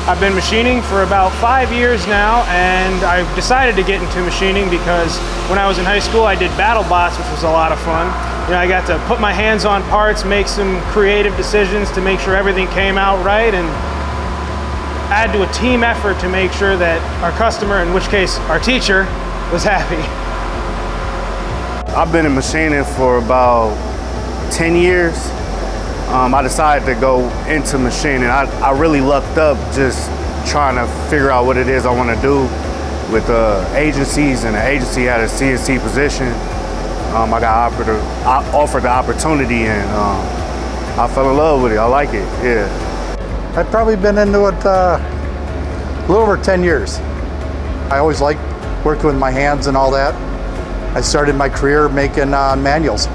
I've been machining for about 5 years now, and I decided to get into machining because when I was in high school I did battle bots, which was a lot of fun. You know, I got to put my hands on parts, make some creative decisions to make sure everything came out right, and add to a team effort to make sure that our customer, in which case our teacher, was happy. I've been in machining for about 10 years. I decided to go into machining. I really lucked up just trying to figure out what it is I want to do with agencies, and the agency had a CNC position. I got offered the opportunity, and I fell in love with it. I like it, yeah. I've probably been into it a little over 10 years. I always liked working with my hands and all that. I started my career making manuals.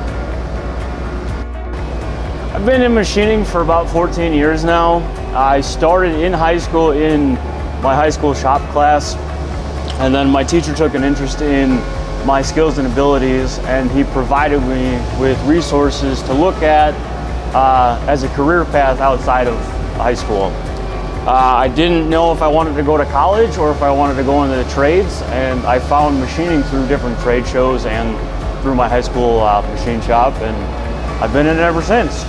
I've been in machining for about 14 years now. I started in high school in my high school shop class, and then my teacher took an interest in my skills and abilities, and he provided me with resources to look at as a career path outside of high school. I didn't know if I wanted to go to college or if I wanted to go into the trades, and I found machining through different trade shows and through my high school machine shop, and I've been in it ever since.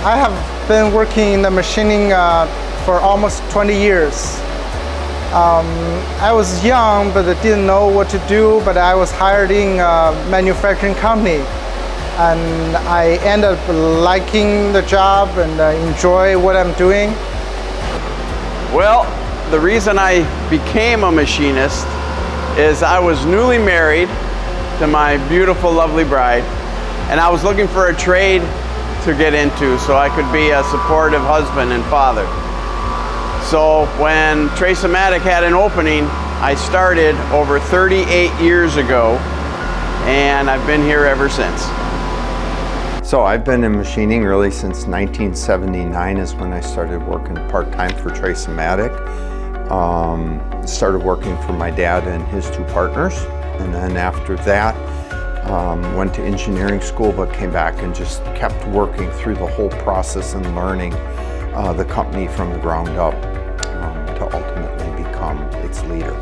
I have been working in the machining for almost 20 years. I was young, but I didn't know what to do, but I was hired in a manufacturing company, and I ended up liking the job and enjoy what I'm doing. Well, the reason I became a machinist is I was newly married to my beautiful, lovely bride, and I was looking for a trade to get into so I could be a supportive husband and father. So when Trace-A-Matic had an opening, I started over 38 years ago, and I've been here ever since. So I've been in machining really since 1979 is when I started working part-time for Trace-A-Matic. Started working for my dad and his two partners, and then after that went to engineering school, but came back and just kept working through the whole process and learning the company from the ground up to ultimately become its leader.